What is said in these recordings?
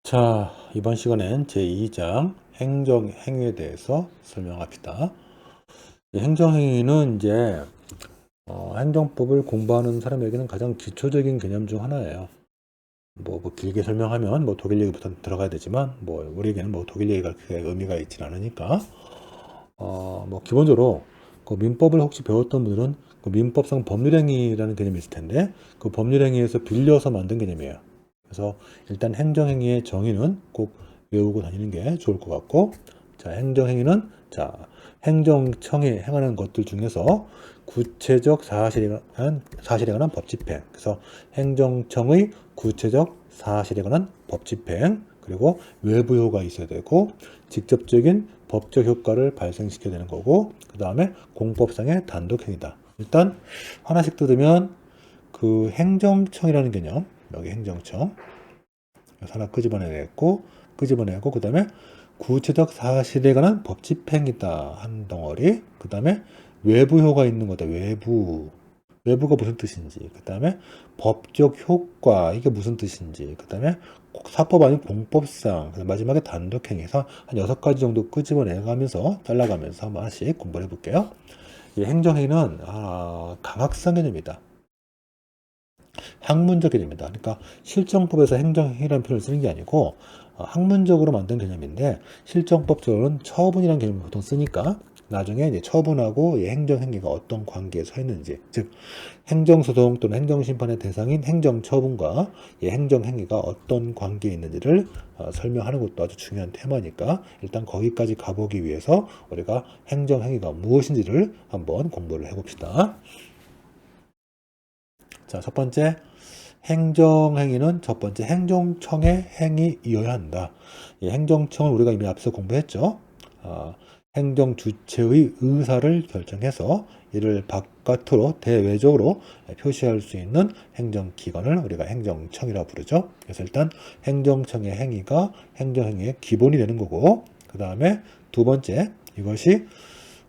자, 이번 시간엔 제2장 행정행위에 대해서 설명합시다. 이 행정행위는 이제 행정법을 공부하는 사람에게는 가장 기초적인 개념 중 하나예요. 뭐 길게 설명하면 독일 얘기부터 들어가야 되지만 우리에게는 독일 얘기가 그렇게 의미가 있진 않으니까 기본적으로 그 민법을 혹시 배웠던 분들은 그 민법상 법률행위라는 개념이 있을 텐데 그 법률행위에서 빌려서 만든 개념이에요. 그래서 일단 행정행위의 정의는 꼭 외우고 다니는 게 좋을 것 같고, 자, 행정행위는 행정청이 행하는 것들 중에서 구체적 사실에 관한 법 집행. 그래서 행정청의 구체적 사실에 관한 법 집행, 그리고 외부 효과가 있어야 되고 직접적인 법적 효과를 발생시켜야 되는 거고, 그 다음에 공법상의 단독행위다. 일단 하나씩 뜯으면 그 행정청이라는 개념, 여기 행정청 하나 끄집어내고 그 다음에 구체적 사실에 관한 법 집행이다 한 덩어리, 그 다음에 외부 효과 있는 거다. 외부가 무슨 뜻인지, 그 다음에 법적 효과 이게 무슨 뜻인지, 그 다음에 사법 아닌 공법상, 마지막에 단독행위에서 한 6가지 정도 끄집어내가면서 잘라가면서 한번 하나씩 공부를 해볼게요. 이 행정행위는 강학상 개념이다. 학문적 개념이다. 그러니까 실정법에서 행정행위라는 표현을 쓰는 게 아니고 학문적으로 만든 개념인데, 실정법적으로는 처분이라는 개념을 보통 쓰니까 나중에 이제 처분하고 이 행정행위가 어떤 관계에 서 있는지, 즉 행정소송 또는 행정심판의 대상인 행정처분과 이 행정행위가 어떤 관계에 있는지를 설명하는 것도 아주 중요한 테마니까 일단 거기까지 가보기 위해서 우리가 행정행위가 무엇인지를 한번 공부를 해봅시다. 자, 첫 번째, 행정행위는 첫 번째 행정청의 행위이어야 한다. 이 행정청은 우리가 이미 앞서 공부했죠. 행정주체의 의사를 결정해서 이를 바깥으로 대외적으로 표시할 수 있는 행정기관을 우리가 행정청이라고 부르죠. 그래서 일단 행정청의 행위가 행정행위의 기본이 되는 거고, 그 다음에 두 번째, 이것이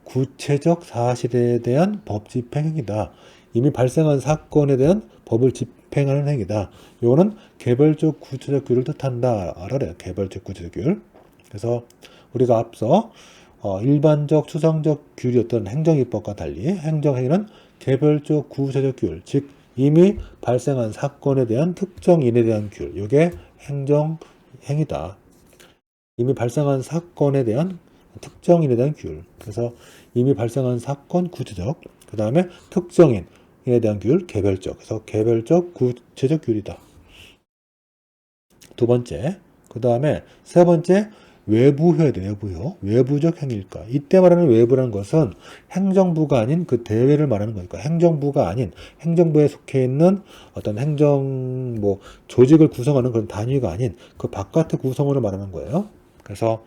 구체적 사실에 대한 법 집행 행위다. 이미 발생한 사건에 대한 법을 집행하는 행위다. 이거는 개별적 구체적 규율을 뜻한다. 알아요. 개별적 구체적 규율. 그래서 우리가 앞서 일반적 추상적 규율이었던 행정입법과 달리 행정행위는 개별적 구체적 규율, 즉 이미 발생한 사건에 대한 특정인에 대한 규율, 이게 행정행위다. 이미 발생한 사건에 대한 특정인에 대한 규율. 그래서 이미 발생한 사건 구체적, 그 다음에 특정인에 대한 규율 개별적. 그래서 개별적 구체적 규율이다. 두 번째, 그 다음에 세 번째, 외부효에 대해 외부효. 외부적 행위일까. 이때 말하는 외부라는 것은 행정부가 아닌 그 대외를 말하는 거니까, 행정부가 아닌 행정부에 속해 있는 어떤 조직을 구성하는 그런 단위가 아닌 그 바깥의 구성원을 말하는 거예요. 그래서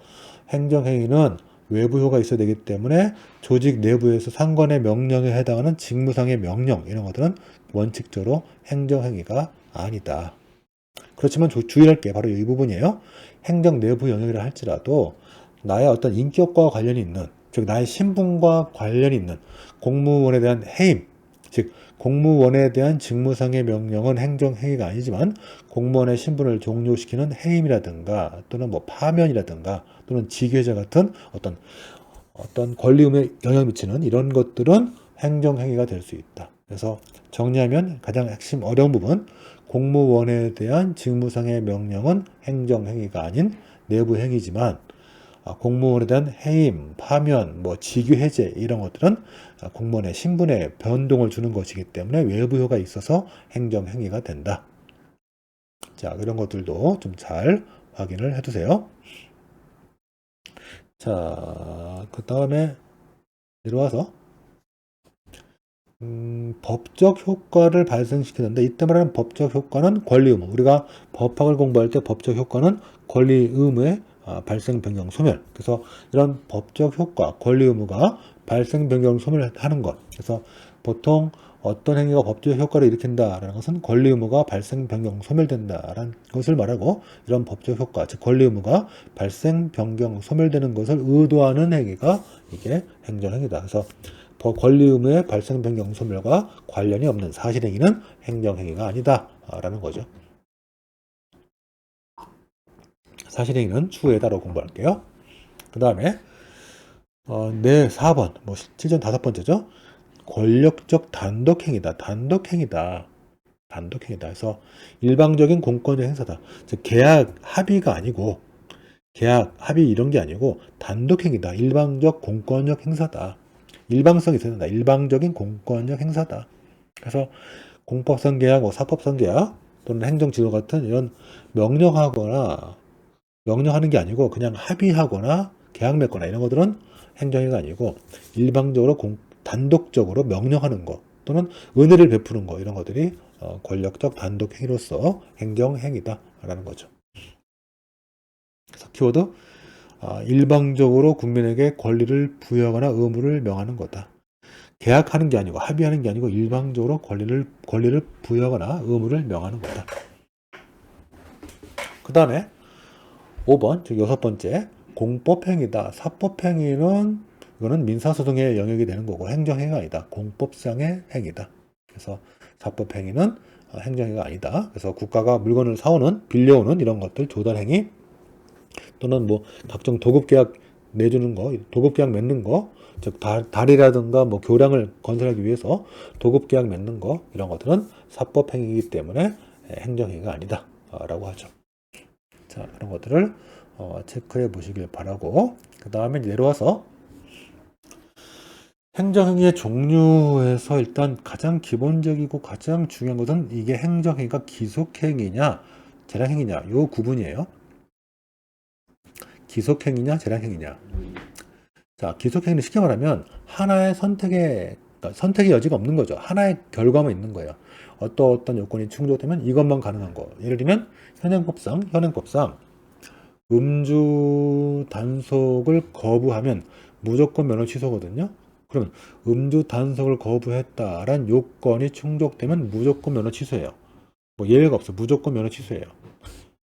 행정행위는 외부효가 있어야 되기 때문에 조직 내부에서 상관의 명령에 해당하는 직무상의 명령, 이런 것들은 원칙적으로 행정행위가 아니다. 그렇지만 주의할 게 바로 이 부분이에요. 행정 내부 영역이라 할지라도 나의 어떤 인격과 관련이 있는, 즉 나의 신분과 관련이 있는 공무원에 대한 해임, 즉 공무원에 대한 직무상의 명령은 행정행위가 아니지만 공무원의 신분을 종료시키는 해임이라든가 또는 파면이라든가 또는 직위해제 같은 어떤 권리의무에 영향을 미치는 이런 것들은 행정행위가 될 수 있다. 그래서 정리하면 가장 핵심 어려운 부분, 공무원에 대한 직무상의 명령은 행정행위가 아닌 내부행위지만 공무원에 대한 해임, 파면, 직위해제 이런 것들은 공무원의 신분에 변동을 주는 것이기 때문에 외부효가 있어서 행정행위가 된다. 자, 이런 것들도 좀 잘 확인을 해두세요. 자, 그 다음에 내려와서 법적 효과를 발생시키는데, 이때 말하는 법적 효과는 권리 의무. 우리가 법학을 공부할 때 법적 효과는 권리 의무의 발생, 변경, 소멸. 그래서 이런 법적 효과, 권리 의무가 발생, 변경, 소멸하는 것. 그래서 보통 어떤 행위가 법적 효과를 일으킨다라는 것은 권리 의무가 발생, 변경, 소멸된다라는 것을 말하고, 이런 법적 효과, 즉 권리 의무가 발생, 변경, 소멸되는 것을 의도하는 행위가 이게 행정행위다. 그래서 권리 의무의 발생, 변경, 소멸과 관련이 없는 사실행위는 행정행위가 아니다 라는 거죠. 사실행위는 추후에다라고 공부할게요. 그 다음에 네 4번 뭐 실전 5번째죠. 권력적 단독행위다. 단독행위다. 그래서 일방적인 공권력 행사다. 즉 계약 합의가 아니고 계약 합의 이런 게 아니고 단독행위다. 일방적 공권력 행사다. 일방성이 있어야 된다. 일방적인 공권력 행사다. 그래서 공법상 계약, 사법상 계약 또는 행정지도 같은 이런 명령하는 게 아니고 그냥 합의하거나 계약 맺거나 이런 것들은 행정행위가 아니고 일방적으로 단독적으로 명령하는 것 또는 은혜를 베푸는 것 이런 것들이 권력적 단독행위로서 행정행위다라는 거죠. 그래서 키워드 일방적으로 국민에게 권리를 부여하거나 의무를 명하는 거다. 계약하는 게 아니고 합의하는 게 아니고 일방적으로 권리를 부여하거나 의무를 명하는 거다. 그 다음에 5번, 즉 6번째 공법행위다. 사법행위는 이거는 민사소송의 영역이 되는 거고 행정행위가 아니다. 공법상의 행위다. 그래서 사법행위는 행정행위가 아니다. 그래서 국가가 물건을 사오는, 빌려오는 이런 것들, 조달행위 또는 뭐 각종 도급계약 내주는 거, 도급계약 맺는 거, 즉 다리라든가 뭐 교량을 건설하기 위해서 도급계약 맺는 거 이런 것들은 사법행위이기 때문에 행정행위가 아니다 라고 하죠. 자, 그런 것들을 체크해 보시길 바라고, 그 다음에 내려와서 행정행위의 종류에서 일단 가장 기본적이고 가장 중요한 것은 이게 행정행위가 기속행위냐 재량행위냐 요 구분이에요. 기속행위냐 재량행위냐. 자, 기속행위는 쉽게 말하면 하나의 선택의 여지가 없는 거죠. 하나의 결과만 있는 거예요. 어떤 요건이 충족되면 이것만 가능한 거. 예를 들면 현행법상 음주 단속을 거부하면 무조건 면허 취소거든요. 그러면 음주 단속을 거부했다라는 요건이 충족되면 무조건 면허 취소예요. 뭐 예외가 없어. 무조건 면허 취소예요.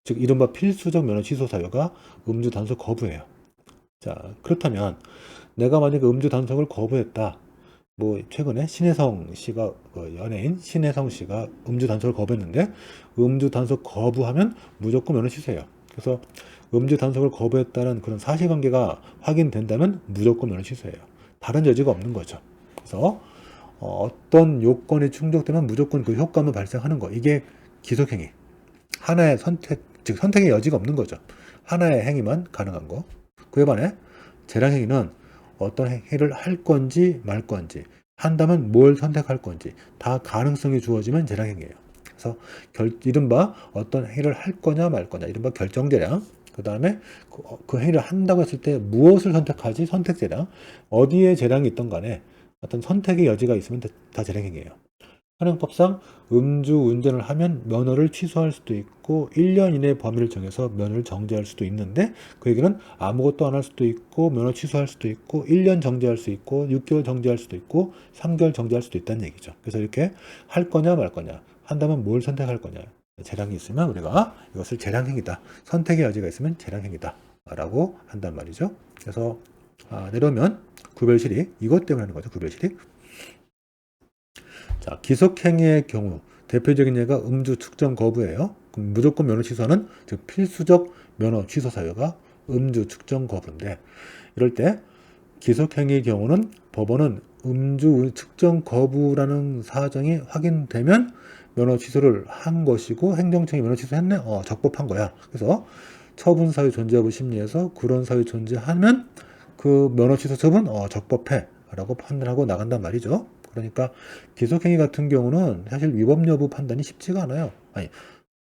즉 이른바 필수적 면허 취소 사유가 음주 단속 거부예요. 자, 그렇다면 내가 만약에 음주 단속을 거부했다. 뭐 최근에 신혜성 씨가 연예인 신혜성 씨가 음주 단속을 거부했는데 음주 단속 거부하면 무조건 면허 취소예요. 그래서 음주 단속을 거부했다는 그런 사실관계가 확인된다면 무조건 면허 취소예요. 다른 여지가 없는 거죠. 그래서 어떤 요건이 충족되면 무조건 그 효과만 발생하는 거. 이게 기속행위. 하나의 선택, 즉 선택의 여지가 없는 거죠. 하나의 행위만 가능한 거. 그에 반해 재량행위는 어떤 행위를 할 건지 말 건지, 한다면 뭘 선택할 건지 다 가능성이 주어지면 재량행위예요. 그래서 이른바 어떤 행위를 할 거냐 말 거냐, 이른바 결정재량. 그 다음에 그 행위를 한다고 했을 때 무엇을 선택하지, 선택재량. 어디에 재량이 있던 간에 어떤 선택의 여지가 있으면 다 재량행위예요. 현행법상 음주 운전을 하면 면허를 취소할 수도 있고 1년 이내 범위를 정해서 면허를 정지할 수도 있는데, 그 얘기는 아무것도 안 할 수도 있고 면허 취소할 수도 있고 1년 정지할 수 있고 6개월 정지할 수도 있고 3개월 정지할 수도 있다는 얘기죠. 그래서 이렇게 할 거냐 말 거냐, 한다면 뭘 선택할 거냐, 재량이 있으면 우리가 이것을 재량행위다, 선택의 여지가 있으면 재량행위다 라고 한단 말이죠. 그래서 내려오면 구별실이 이것 때문에 하는 거죠. 구별실이. 자, 기속행위의 경우 대표적인 예가 음주 측정 거부예요. 그럼 무조건 면허 취소는 즉 필수적 면허 취소 사유가 음주 측정 거부인데, 이럴 때 기속행위의 경우는 법원은 음주 측정 거부라는 사정이 확인되면 면허 취소를 한 것이고, 행정청이 면허 취소했네? 적법한 거야. 그래서 처분 사유 존재 여부 심리에서 그런 사유 존재하면 그 면허 취소 처분 적법해 라고 판단하고 나간단 말이죠. 그러니까 기속행위 같은 경우는 사실 위법 여부 판단이 쉽지가 않아요. 아니,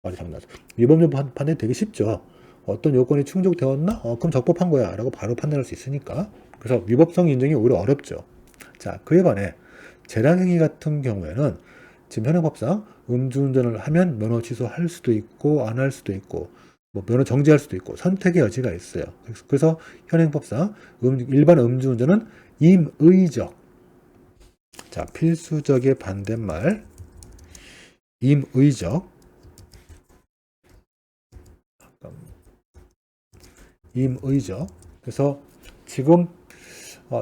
말이 잘못나서 위법 여부 판단이 되게 쉽죠. 어떤 요건이 충족되었나? 그럼 적법한 거야 라고 바로 판단할 수 있으니까. 그래서 위법성 인정이 오히려 어렵죠. 자, 그에 반해 재량행위 같은 경우에는 지금 현행법상 음주운전을 하면 면허 취소할 수도 있고 안 할 수도 있고 뭐 면허 정지할 수도 있고 선택의 여지가 있어요. 그래서 현행법상 일반 음주운전은 임의적, 자, 필수적의 반대말 임의적, 그래서 지금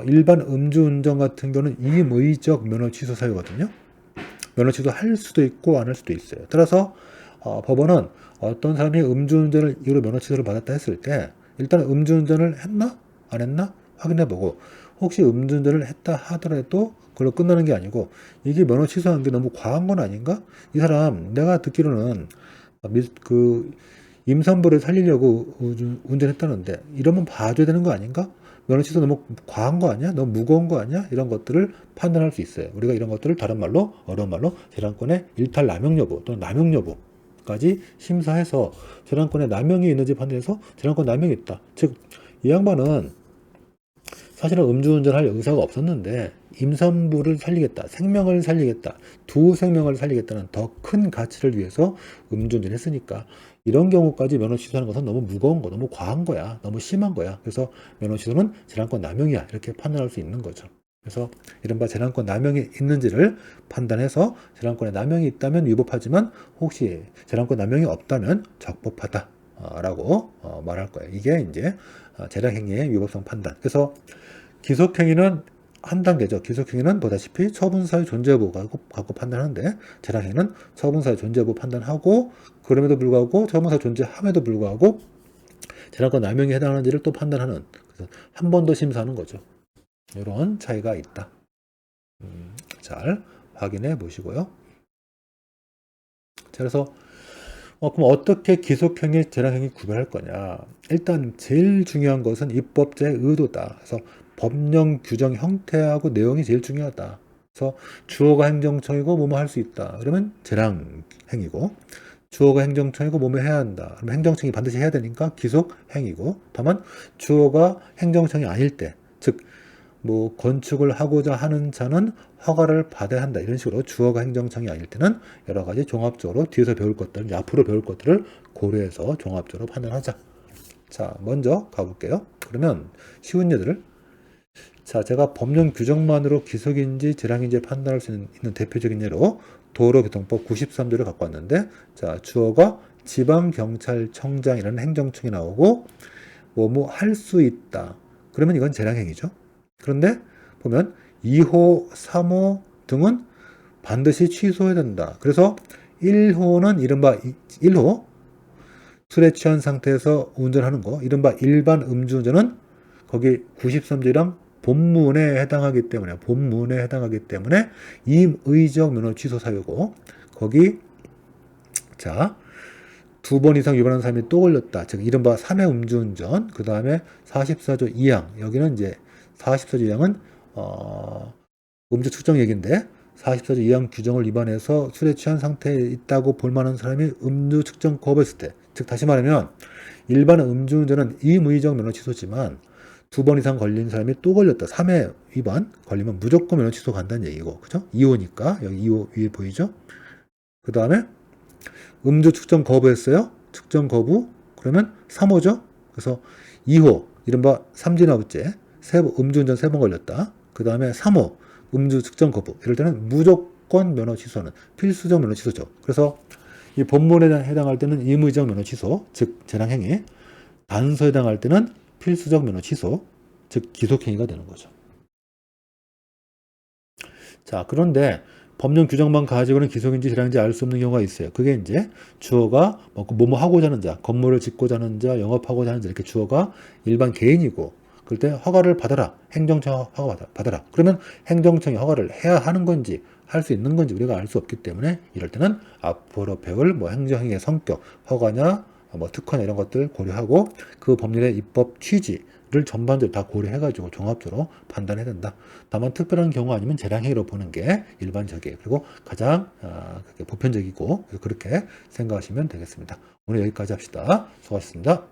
일반 음주운전 같은 경우는 임의적 면허 취소 사유거든요. 면허 취소할 수도 있고 안 할 수도 있어요. 따라서 법원은 어떤 사람이 음주운전을 이유로 면허 취소를 받았다 했을 때 일단 음주운전을 했나? 안 했나? 확인해보고 혹시 음주운전을 했다 하더라도 그걸로 끝나는 게 아니고 이게 면허 취소한 게 너무 과한 건 아닌가? 이 사람 내가 듣기로는 그 임산부를 살리려고 운전했다는데 이러면 봐줘야 되는 거 아닌가? 면허 취소 너무 과한 거 아니야? 너무 무거운 거 아니야? 이런 것들을 판단할 수 있어요. 우리가 이런 것들을 다른 말로 어려운 말로 재량권의 일탈 남용 여부 또는 남용 여부까지 심사해서 재량권의 남용이 있는지 판단해서 재량권 남용이 있다. 즉 이 양반은 사실은 음주운전할 의사가 없었는데 임산부를 살리겠다, 생명을 살리겠다, 두 생명을 살리겠다는 더 큰 가치를 위해서 음주운전을 했으니까 이런 경우까지 면허 취소하는 것은 너무 무거운 거, 너무 과한 거야, 너무 심한 거야. 그래서 면허 취소는 재량권 남용이야 이렇게 판단할 수 있는 거죠. 그래서 이른바 재량권 남용이 있는지를 판단해서 재량권에 남용이 있다면 위법하지만 혹시 재량권 남용이 없다면 적법하다 라고 말할 거예요. 이게 이제 재량행위의 위법성 판단. 그래서 기속행위는 한 단계죠. 기속행위는 보다시피 처분사의 존재 여부 갖고 판단하는데 재량행위는 처분사의 존재 여부 판단하고 그럼에도 불구하고 처분사 존재함에도 불구하고 재량권 남용에 해당하는지를 또 판단하는 그래서 한 번 더 심사하는 거죠. 이런 차이가 있다. 잘 확인해 보시고요. 자, 그래서 그럼 어떻게 기속행위, 재량행위 구별할 거냐? 일단 제일 중요한 것은 입법자의 의도다. 그래서 법령 규정 형태하고 내용이 제일 중요하다. 그래서 주어가 행정청이고 뭐뭐 할 수 있다. 그러면 재량행위고 주어가 행정청이고 뭐뭐 해야 한다. 그러면 행정청이 반드시 해야 되니까 기속행위고 다만 주어가 행정청이 아닐 때, 즉 뭐 건축을 하고자 하는 자는 허가를 받아야 한다. 이런 식으로 주어가 행정청이 아닐 때는 여러 가지 종합적으로 뒤에서 배울 것들, 앞으로 배울 것들을 고려해서 종합적으로 판단하자. 자, 먼저 가볼게요. 그러면 쉬운 예들을 자, 제가 법령 규정만으로 기속인지 재량인지 판단할 수 있는 대표적인 예로 도로교통법 93조를 갖고 왔는데 자, 주어가 지방경찰청장이라는 행정청이 나오고 뭐 할 수 있다. 그러면 이건 재량행위죠. 그런데 보면 2호, 3호 등은 반드시 취소해야 된다. 그래서 1호는 이른바 1호 술에 취한 상태에서 운전하는 거 이른바 일반 음주운전은 거기 93조랑 본문에 해당하기 때문에 임의적 면허 취소 사유고 거기 자 두 번 이상 위반한 사람이 또 걸렸다. 즉 이른바 3회 음주운전 그 다음에 44조 2항 여기는 이제 44조 2항은 음주 측정 얘기인데 44조 2항 규정을 위반해서 술에 취한 상태에 있다고 볼 만한 사람이 음주 측정 거부했을 때, 즉 다시 말하면 일반 음주운전은 임의적 면허 취소지만 두 번 이상 걸린 사람이 또 걸렸다. 3회 위반 걸리면 무조건 면허 취소 간다는 얘기고, 그죠? 2호니까 여기 2호 위에 보이죠? 그 다음에 음주 측정 거부했어요. 측정 거부 그러면 3호죠. 그래서 2호 이른바 삼진아웃죄 음주운전 3번 걸렸다. 그 다음에 3호 음주 측정 거부 이럴 때는 무조건 면허 취소는 필수적 면허 취소죠. 그래서 이 본문에 해당할 때는 임의적 면허 취소 즉 재량행위 단서에 해당할 때는 필수적 면허 취소 즉 기속행위가 되는 거죠. 자 그런데 법령 규정만 가지고는 기속인지 재량인지 알 수 없는 경우가 있어요. 그게 이제 주어가 뭐뭐 하고자 하는 자, 건물을 짓고자 하는 자, 영업하고자 하는 자 이렇게 주어가 일반 개인이고 그럴 때 허가를 받아라. 행정청 허가 받아라. 그러면 행정청이 허가를 해야 하는 건지 할 수 있는 건지 우리가 알 수 없기 때문에 이럴 때는 앞으로 배울 뭐 행정행위의 성격, 허가냐, 뭐 특허냐 이런 것들 고려하고 그 법률의 입법 취지를 전반적으로 다 고려해가지고 종합적으로 판단해야 된다. 다만 특별한 경우 아니면 재량행위로 보는 게 일반적이에요. 그리고 가장 보편적이고 그렇게 생각하시면 되겠습니다. 오늘 여기까지 합시다. 수고하셨습니다.